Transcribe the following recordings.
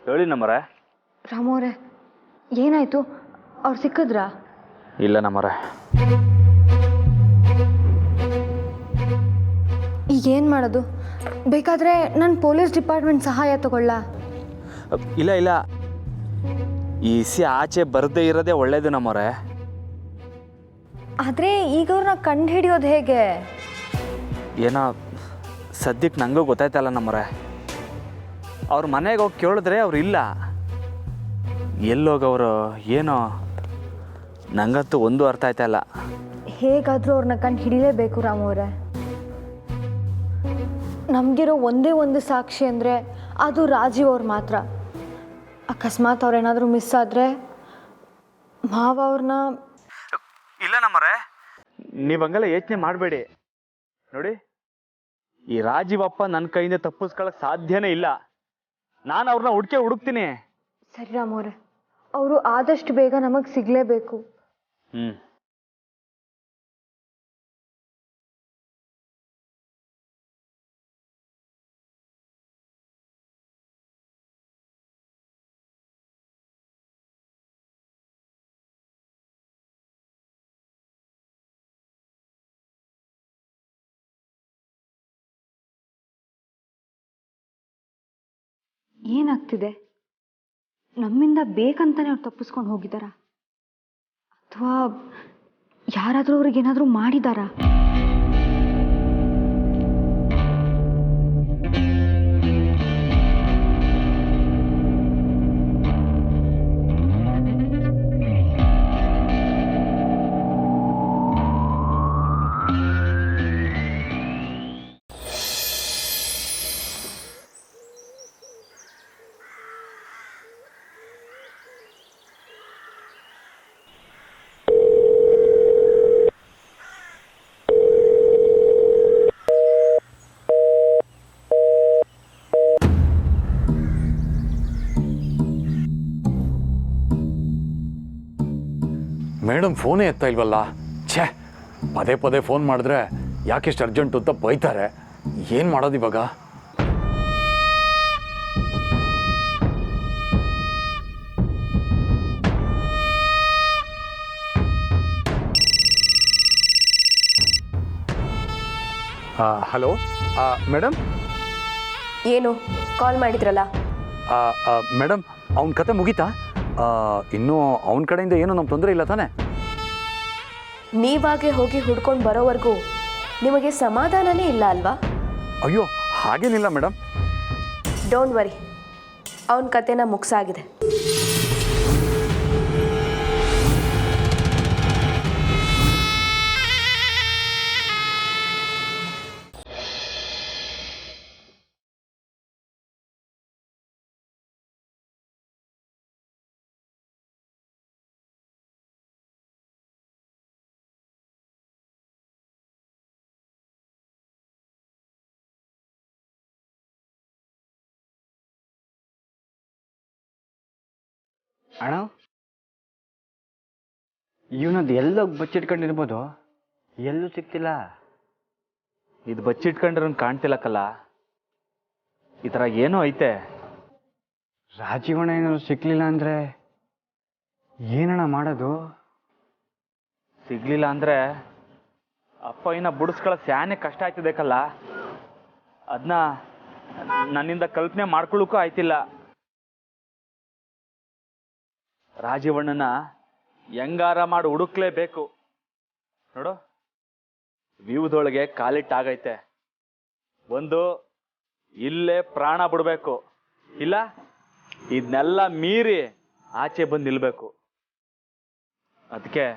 ಹೇಳಿ ನಮ್ಮರೆ. ರಾಮೋರೆ, ಏನಾಯ್ತು? ಅವ್ರು ಸಿಕ್ಕಿದ್ರಾ? ಇಲ್ಲ ನಮ್ಮರೆ. ಈಗೇನು ಮಾಡೋದು? ಬೇಕಾದರೆ ನಾನು ಪೊಲೀಸ್ ಡಿಪಾರ್ಟ್ಮೆಂಟ್ ಸಹಾಯ ತಗೊಳ್ಳ? ಇಲ್ಲ, ಈ ಆಚೆ ಬರದೇ ಇರೋದೇ ಒಳ್ಳೇದು ನಮ್ಮರೆ. ಆದರೆ ಈಗ ಅವ್ರನ್ನ ಕಂಡು ಹಿಡಿಯೋದು ಹೇಗೆ? ಏನೋ ಸದ್ಯಕ್ಕೆ ನನಗೂ ಗೊತ್ತಾಯ್ತಲ್ಲ ನಮ್ಮರೆ. ಅವ್ರ ಮನೆಗೆ ಹೋಗಿ ಕೇಳಿದ್ರೆ ಅವ್ರು ಇಲ್ಲ. ಎಲ್ಲೋಗವರು ಏನೋ ನನಗಂತೂ ಒಂದು ಅರ್ಥ ಆಯ್ತಾಯಿಲ್ಲ. ಹೇಗಾದರೂ ಅವ್ರನ್ನ ಕಂಡು ಹಿಡಿಲೇಬೇಕು ರಾಮೋರೆ. ನಮಗಿರೋ ಒಂದೇ ಒಂದು ಸಾಕ್ಷಿ ಅಂದರೆ ಅದು ರಾಜೀವ್ ಅವ್ರು ಮಾತ್ರ. ಅಕಸ್ಮಾತ್ ಅವ್ರೇನಾದರೂ ಮಿಸ್ ಆದರೆ ಮಾವ ಅವ್ರನ್ನ... ಇಲ್ಲ ನಮ್ಮರೆ, ನೀವು ಹಂಗೆಲ್ಲ ಯೋಚನೆ ಮಾಡಬೇಡಿ. ನೋಡಿ, ಈ ರಾಜೀವಪ್ಪ ನನ್ನ ಕೈಯಿಂದ ತಪ್ಪಿಸ್ಕೊಳ್ಳೋಕೆ ಸಾಧ್ಯನೇ ಇಲ್ಲ. ನಾನು ಅವ್ರನ್ನ ಹುಡುಕ್ತೀನಿ. ಸರಿ ರಾಮೋರೆ, ಅವರು ಆದಷ್ಟು ಬೇಗ ನಮಗೆ ಸಿಗಲೇಬೇಕು. ಏನಾಗ್ತಿದೆ? ನಮ್ಮಿಂದ ಬೇಕಂತಾನೆ ಅವ್ರು ತಪ್ಪಿಸ್ಕೊಂಡು ಹೋಗಿದ್ದಾರಾ? ಅಥವಾ ಯಾರಾದರೂ ಅವ್ರಿಗೇನಾದರೂ ಮಾಡಿದಾರಾ? ಮೇಡಮ್ ಫೋನೇ ಎತ್ತಾ ಇಲ್ವಲ್ಲ. ಛೇ, ಪದೇ ಪದೇ ಫೋನ್ ಮಾಡಿದ್ರೆ ಯಾಕೆಷ್ಟು ಅರ್ಜೆಂಟು ಅಂತ ಬೈತಾರೆ. ಏನು ಮಾಡೋದು ಇವಾಗ? Hello madam. ಏನು ಕಾಲ್ ಮಾಡಿದ್ರಲ್ಲ? ಮೇಡಮ್, ಅವನ ಕತೆ ಮುಗೀತಾ? ಇನ್ನೂ ಅವನ ಕಡೆಯಿಂದ ಏನೂ ನಮ್ಮ ತೊಂದರೆ ಇಲ್ಲ ತಾನೆ? ನೀವಾಗೆ ಹೋಗಿ ಹುಡ್ಕೊಂಡು ಬರೋವರೆಗೂ ನಿಮಗೆ ಸಮಾಧಾನನೇ ಇಲ್ಲ ಅಲ್ವಾ? ಅಯ್ಯೋ, ಹಾಗೇನಿಲ್ಲ ಮೇಡಮ್. ಡೋಂಟ್ ವರಿ, ಅವನ ಕತೆನ ಮುಗಿಸಾಗಿದೆ. ಅಣ್ಣ, ಇವನದು ಎಲ್ಲೋ ಬಚ್ಚಿಟ್ಕೊಂಡಿರ್ಬೋದು, ಎಲ್ಲೂ ಸಿಗ್ತಿಲ್ಲ. ಇದು ಬಚ್ಚಿಟ್ಕೊಂಡ್ರೆ ಕಾಣ್ತಿಲ್ಲಕ್ಕಲ್ಲ. ಈ ಥರ ಏನೋ ಐತೆ. ರಾಜೀವಣ್ಣ ಏನಾದ್ರು ಸಿಗ್ಲಿಲ್ಲ ಅಂದರೆ ಏನಣ್ಣ ಮಾಡೋದು? ಸಿಗ್ಲಿಲ್ಲ ಅಂದರೆ ಅಪ್ಪ ಇನ್ನ ಬುಡಿಸ್ಕೊಳ್ಳೋ ಸ್ಯಾನೆ ಕಷ್ಟ ಆಯ್ತದಕ್ಕಲ್ಲ. ಅದನ್ನ ನನ್ನಿಂದ ಕಲ್ಪನೆ ಮಾಡ್ಕೊಳ್ಳೋಕ್ಕೂ ಆಯ್ತಿಲ್ಲ. ರಾಜೀವಣ್ಣನ ಹೆಂಗಾರ ಮಾಡಿ ಹುಡುಕ್ಲೇಬೇಕು. ನೋಡು, ವ್ಯೂದೊಳಗೆ ಕಾಲಿಟ್ಟಾಗೈತೆ. ಒಂದು ಇಲ್ಲೇ ಪ್ರಾಣ ಬಿಡಬೇಕು, ಇಲ್ಲ ಇದನ್ನೆಲ್ಲ ಮೀರಿ ಆಚೆ ಬಂದು ನಿಲ್ಬೇಕು. ಅದಕ್ಕೆ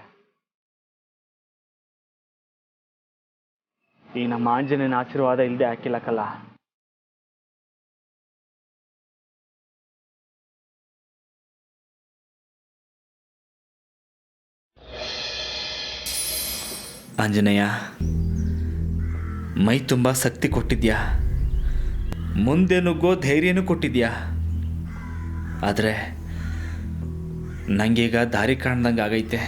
ಈ ನಮ್ಮ ಆಂಜನೇಯನ ಆಶೀರ್ವಾದ ಇಲ್ಲದೆ ಹಾಕಿಲ್ಲಕ್ಕಲ್ಲ. ಆಂಜನೇಯ, ಮೈ ತುಂಬ ಶಕ್ತಿ ಕೊಟ್ಟಿದ್ಯಾ, ಮುಂದೆ ನುಗ್ಗೋ ಧೈರ್ಯನೂ ಕೊಟ್ಟಿದ್ಯಾ. ಆದರೆ ನನಗೀಗ ದಾರಿ ಕಾಣ್ದಂಗೆ ಆಗೈತೆ.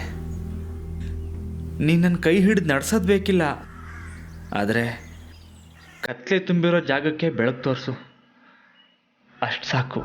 ನೀನು ನನ್ನ ಕೈ ಹಿಡಿದು ನಡ್ಸೋದು ಬೇಕಿಲ್ಲ, ಆದರೆ ಕತ್ಲೆ ತುಂಬಿರೋ ಜಾಗಕ್ಕೆ ಬೆಳಕು ತೋರಿಸು, ಅಷ್ಟು ಸಾಕು.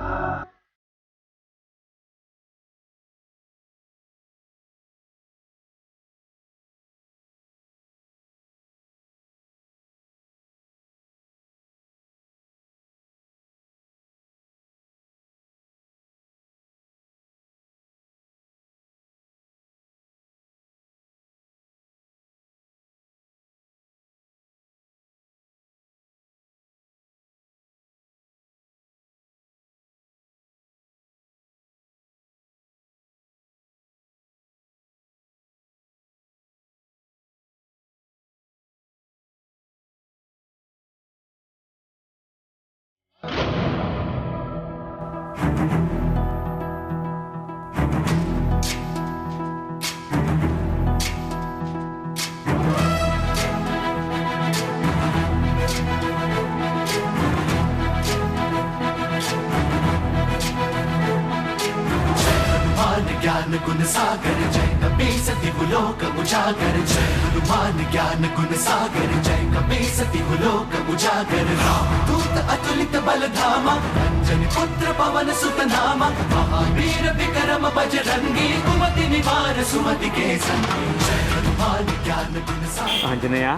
ज्ञान गुण सागर जय कपीस दिवलोक उजागर जय हनुमान ज्ञान गुण सागर जय कपीस दिवलोक उजागर राम दूत अतुलित बल धामा अंजनी पुत्र पवन सुत नामा महावीर विक्रम बजरंगी कुमति निवार सुमति के संगी जय हनुमान ज्ञान गुण सागर ಆಂಜನೇಯ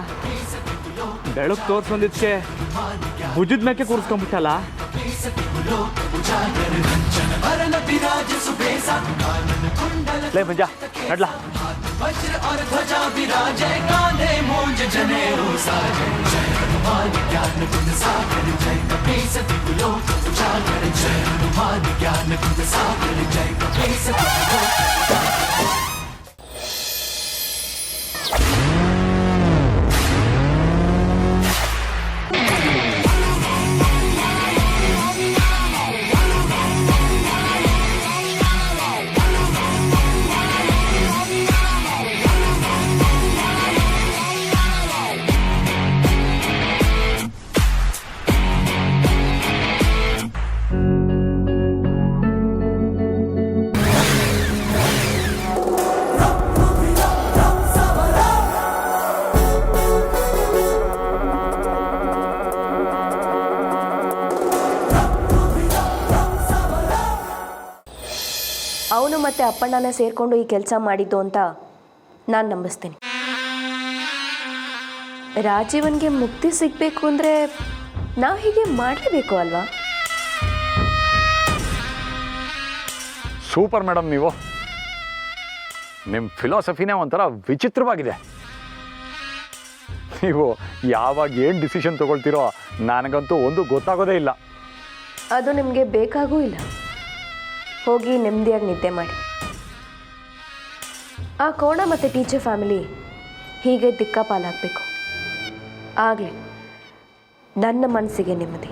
ಬೆಳಕು ತೋರ್ಸೊಂದಿದ್ಕೆ ಭುಜದ ಮೇಕೆ ಕೂರಿಸ್ಕೊಂಡ್ಬಿಟ್ಟಲ್ಲ. ಲೇ ಮಂಜ ನಡ್ಲಾ. वज्र और ध्वजा विराजय कांधे मूंज जनेऊ साजय जय हनुमान ज्ञान गुण सागर जय कपीस दिवलोक उजागर जय हनुमान ज्ञान गुण सागर जय कपीस दिवलोक ಅವನು ಮತ್ತೆ ಅಪ್ಪಣ್ಣನ ಸೇರಿಕೊಂಡು ಈ ಕೆಲಸ ಮಾಡಿದ್ದು ಅಂತ ನಾನು ನಂಬಿಸ್ತೀನಿ. ರಾಜೀವನ್ಗೆ ಮುಕ್ತಿ ಸಿಗಬೇಕು ಅಂದರೆ ನಾವು ಹೀಗೆ ಮಾಡಲೇಬೇಕು ಅಲ್ವಾ? ಸೂಪರ್ ಮೇಡಮ್, ನೀವು ನಿಮ್ಮ ಫಿಲಾಸಫಿನೇ ಒಂಥರ ವಿಚಿತ್ರವಾಗಿದೆ. ನೀವು ಯಾವಾಗ ಏನು ಡಿಸಿಷನ್ ತೊಗೊಳ್ತೀರೋ ನನಗಂತೂ ಒಂದು ಗೊತ್ತಾಗೋದೇ ಇಲ್ಲ. ಅದು ನಿಮಗೆ ಬೇಕಾಗೂ ಇಲ್ಲ. ಹೋಗಿ ನೆಮ್ಮದಿಯಾಗಿ ನಿದ್ದೆ ಮಾಡಿ. ಆ ಕೋಣ ಮತ್ತು ಟೀಚರ್ ಫ್ಯಾಮಿಲಿ ಹೀಗೆ ದಿಕ್ಕಾಪಾಲಾಗಬೇಕು. ಆಗಲೇ ನನ್ನ ಮನಸ್ಸಿಗೆ ನೆಮ್ಮದಿ.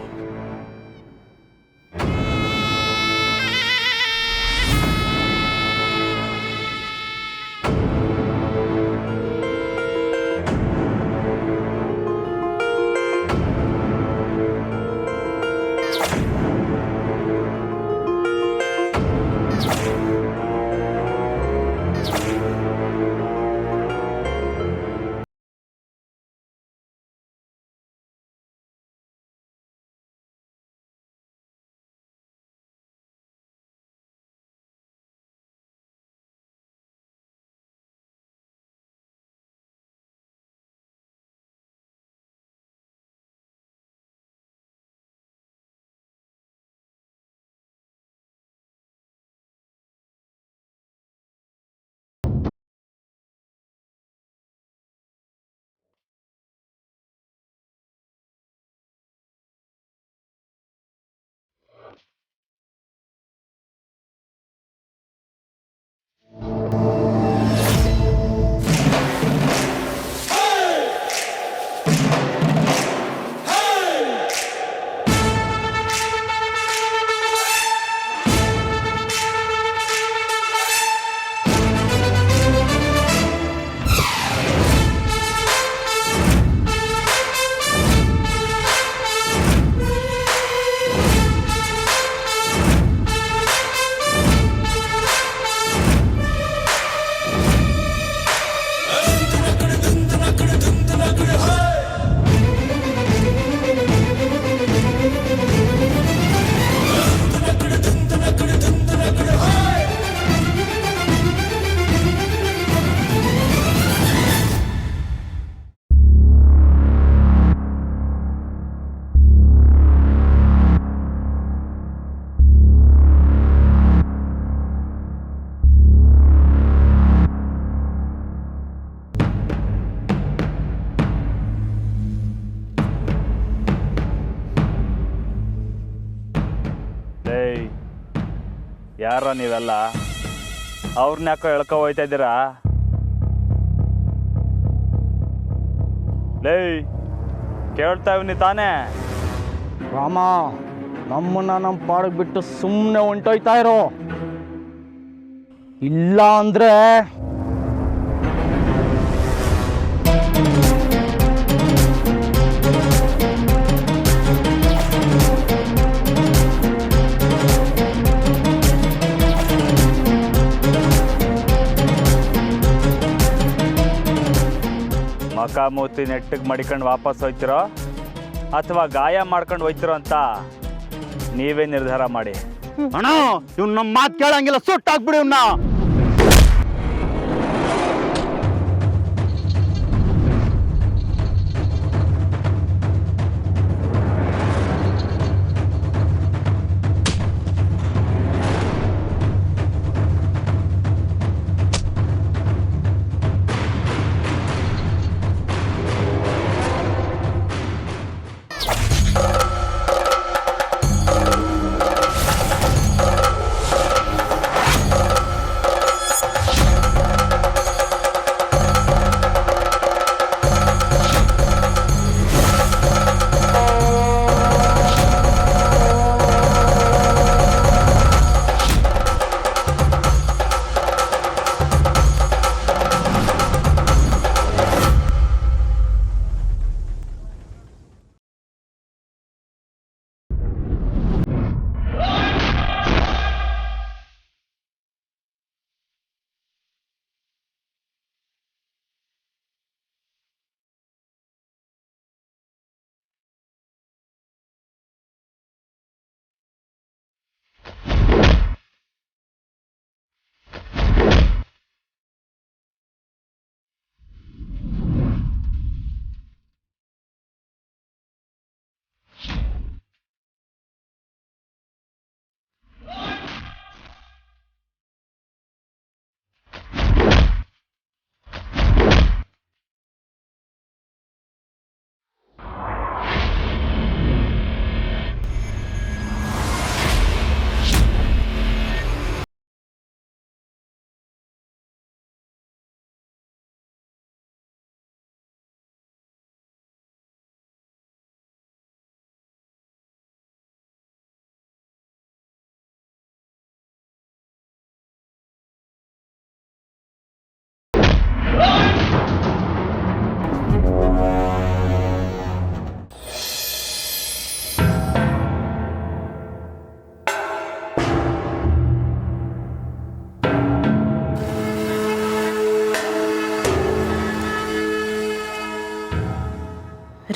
ಯಾರ ನೀವೆಲ್ಲ? ಅವ್ರನ್ನ ಯಾಕೋ ಎಳ್ಕೊ ಹೋಯ್ತಾ ಇದ್ದೀರಾ? ಲೇ ಕೇಳ್ತಾ ಇವ್ನಿ ತಾನೇ? ರಾಮ, ನಮ್ಮನ್ನ ನಮ್ಮ ಪಾಡಿಗೆ ಬಿಟ್ಟು ಸುಮ್ಮನೆ ಹೊಂಟೋಯ್ತಾ ಇರೋ, ಇಲ್ಲ ಅಂದ್ರೆ ಮಕ ಮೂತಿ ನೆಟ್ಟಿಗೆ ಮಡಿಕೊಂಡು ವಾಪಸ್ ಹೋಯ್ತಿರೋ ಅಥವಾ ಗಾಯ ಮಾಡ್ಕೊಂಡು ಹೋಯ್ತಿರೋ ಅಂತ ನೀವೇ ನಿರ್ಧಾರ ಮಾಡಿ. ಅಣ್ಣ, ಇವ್ನು ನಮ್ಮ ಮಾತು ಕೇಳಂಗಿಲ್ಲ, ಸುಟ್ಟಾಕ್ಬಿಡಿ ಇವ್ನ.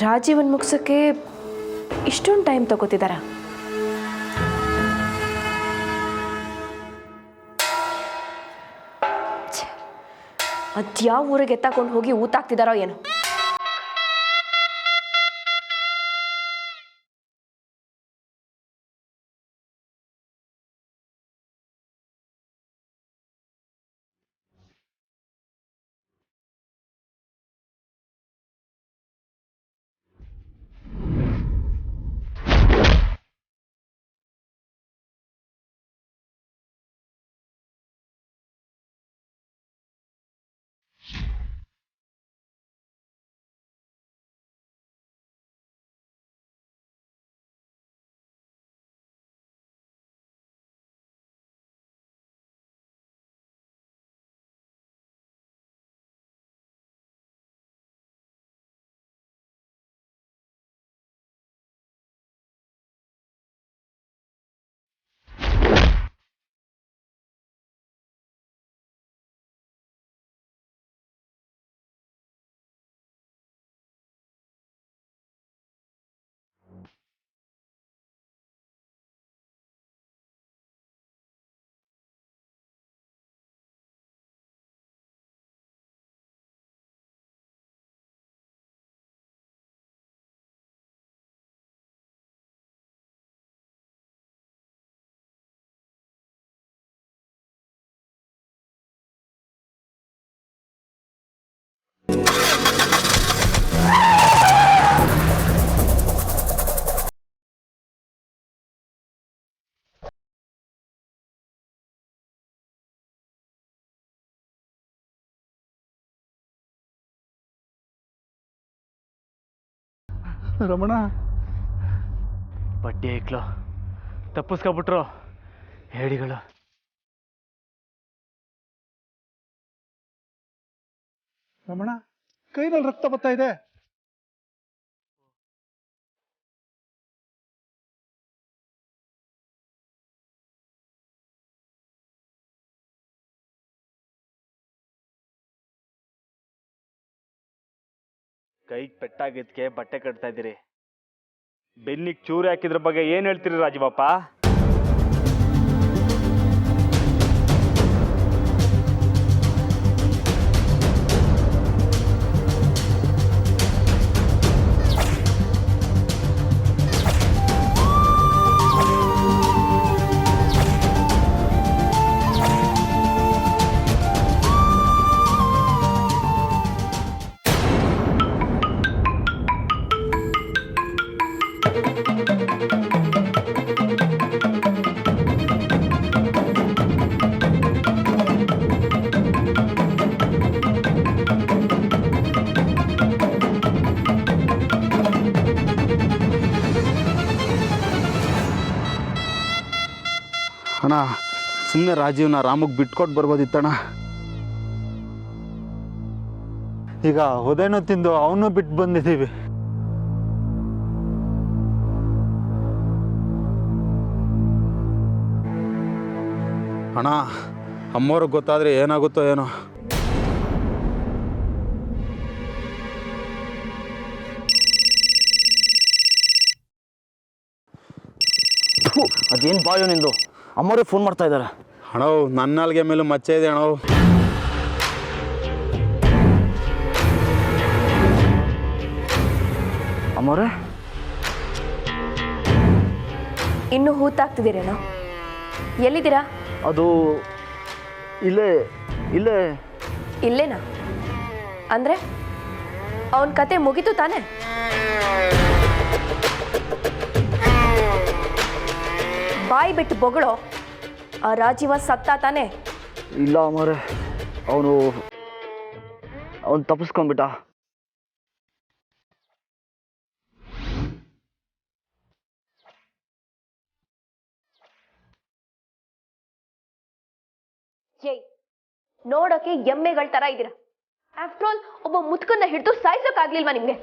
ರಾಜೀವನ್ ಮುಗಿಸೋಕ್ಕೆ ಇಷ್ಟೊಂದು ಟೈಮ್ ತಗೋತಿದ್ದಾರ? ಅದ್ಯಾವ ಊರಿಗೆ ಎತ್ತಾಕೊಂಡು ಹೋಗಿ ಊತಾಕ್ತಿದಾರೋ ಏನೋ. ರಮಣ, ಬಡ್ಡಿ ಐಕ್ಲು ತಪ್ಪಿಸ್ಕೊಬಿಟ್ರು ಹೇಡಿಗಳು. ರಮಣ, ಕೈನಲ್ಲಿ ರಕ್ತ ಬರ್ತಾ ಇದೆ. ಕೈಗೆ ಪೆಟ್ಟಾಗಿದ್ಕೆ ಬಟ್ಟೆ ಕಟ್ತಾ ಇದ್ದೀರಿ. ಬೆನ್ನಿಗೆ ಚೂರಿ ಹಾಕಿದ್ರ ಬಗ್ಗೆ ಏನ್ ಹೇಳ್ತೀರಿ ರಾಜೀವಪ್ಪ? ಅಣ್ಣ, ಸುಮ್ಮನೆ ರಾಜೀವ್ನ ರಾಮಗ್ ಬಿಟ್ಕೊಟ್ಟು ಬರ್ಬೋದಿತ್ತಣ್ಣ. ಈಗ ಹೊದೇನೋ ತಿಂದು ಅವನು ಬಿಟ್ಟು ಬಂದಿದ್ದೀವಿ. ಅಣ್ಣ, ಅಮ್ಮವ್ರಿಗೆ ಗೊತ್ತಾದ್ರೆ ಏನಾಗುತ್ತೋ ಏನೋ. ಅದೇನು ಬಾಯೋ ನಿಂದು? ಅಮ್ಮವ್ರೆ ಫೋನ್ ಮಾಡ್ತಾ ಇದ್ದಾರೆ. ಅಣ್ಣವ್, ನನ್ನ ನಾಲ್ಗೆ ಮೇಲೂ ಮಚ್ಚೆ ಇದೆ ಅಣ್ಣವ್. ಅಮ್ಮವ್ರೆ, ಇನ್ನೂ ಹೂತಾಗ್ತಿದ್ದೀರೇನೋ? ಎಲ್ಲಿದ್ದೀರಾ? ಅದು ಇಲ್ಲೇ ಇಲ್ಲೇ ಇಲ್ಲೇನಾ? ಅಂದರೆ ಅವನ ಕತೆ ಮುಗೀತು ತಾನೆ? ಬಾಯಿ ಬಿಟ್ಟು ಬೊಗಳೋ. ಆ ರಾಜೀವ ಸತ್ತ ತಾನೆ? ಇಲ್ಲ ಅಮ್ಮವ್ರೆ, ಅವನು ತಪ್ಪಿಸ್ಕೊಂಡ್ಬಿಟ್ಟ. ಏಯ್, ನೋಡೋಕೆ ಎಮ್ಮೆಗಳ ತರ ಇದ್ದೀರಾ. ಆಫ್ಟರ್ ಆಲ್ ಒಬ್ಬ ಮುತ್ಕನ್ನ ಹಿಡಿದು ಸಾಯಿಸೋಕ್ಕಾಗ್ಲಿಲ್ವಾ ನಿಮ್ಗೆ?